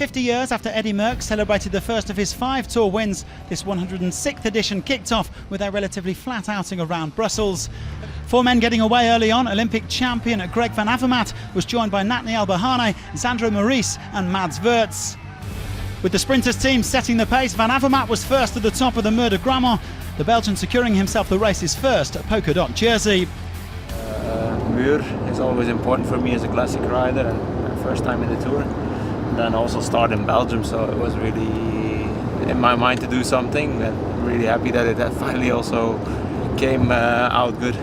50 years after Eddie Merckx celebrated the first of his 5 Tour wins, this 106th edition kicked off with a relatively flat outing around Brussels. 4 men getting away early on. Olympic champion Greg van Avermaet was joined by Nathalie Albahane, Xandro Maurice and Mads Wirtz. With the sprinters team setting the pace, Van Avermaet was first at the top of the Mur de Grammont, the Belgian securing himself the race's first polka dot jersey. Mur is always important for me as a classic rider and my first time in the Tour. And then also start in Belgium, so it was really in my mind to do something, and really happy that it finally also came out good.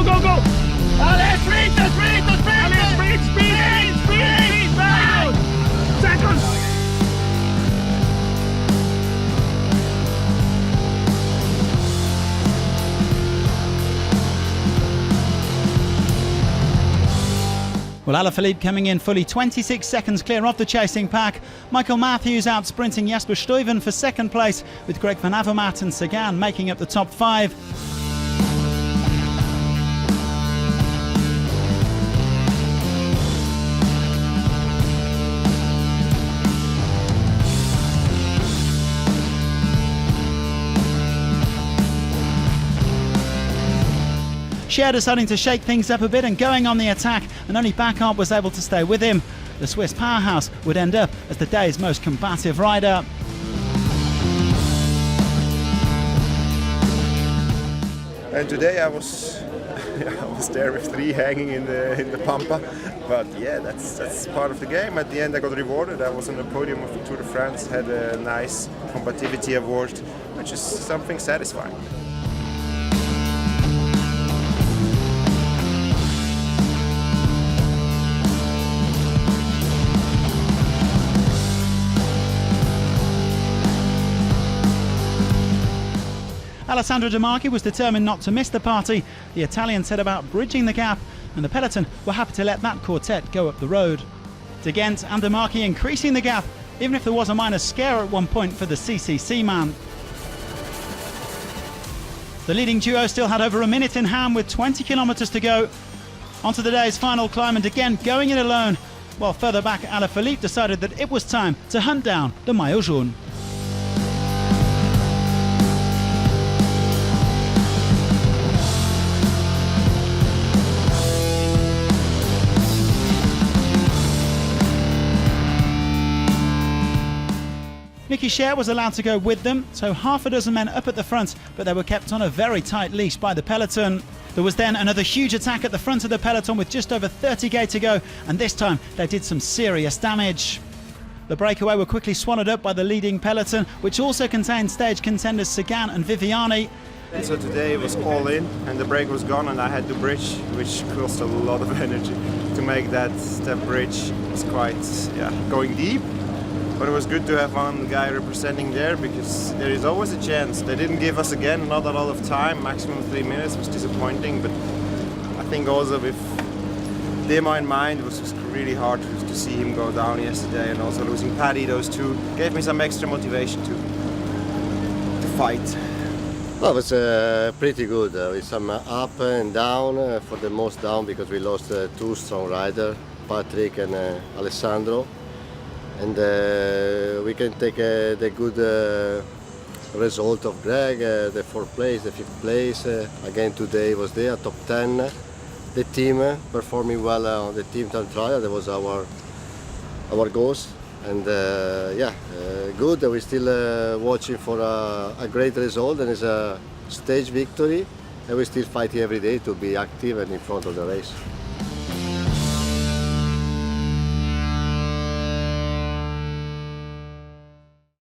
Go! Allez, sprint! Allez, speed! Down! Seconds! Well, Alaphilippe coming in fully 26 seconds clear of the chasing pack. Michael Matthews out sprinting Jasper Stuyven for second place, with Greg van Avermaet and Sagan making up the top 5. Cher deciding to shake things up a bit and going on the attack, and only Backup was able to stay with him. The Swiss powerhouse would end up as the day's most combative rider. And today I was there with 3 hanging in the pampa, but yeah, that's part of the game. At the end I got rewarded. I was on the podium of the Tour de France, had a nice combativity award, which is something satisfying. Alessandro De Marchi was determined not to miss the party. The Italian set about bridging the gap, and the peloton were happy to let that quartet go up the road. De Gendt and De Marchi increasing the gap, even if there was a minor scare at one point for the CCC man. The leading duo still had over a minute in hand with 20 kilometres to go. Onto the day's final climb, and again going it alone, while further back Alaphilippe decided that it was time to hunt down the maillot jaune. Mickey Cher was allowed to go with them, so half a dozen men up at the front, but they were kept on a very tight leash by the peloton. There was then another huge attack at the front of the peloton with just over 30k to go, and this time they did some serious damage. The breakaway were quickly swallowed up by the leading peloton, which also contained stage contenders Sagan and Viviani. And so today it was all in, and the break was gone, and I had to bridge, which cost a lot of energy. To make that step bridge was quite, going deep. But it was good to have one guy representing there, because there is always a chance. They didn't give us, again, not a lot of time, maximum 3 minutes, was disappointing. But I think also with Dema in mind, it was just really hard to see him go down yesterday, and also losing Paddy, those two gave me some extra motivation to fight. Well, it was pretty good, with some up and down, for the most down because we lost 2 strong riders, Patrick and Alessandro. And we can take the good result of Greg, the 4th place, the 5th place. Again today was there, top 10. The team performing well on the team time trial, that was our goals. And good, we're still watching for a great result, and it's a stage victory. And we're still fighting every day to be active and in front of the race.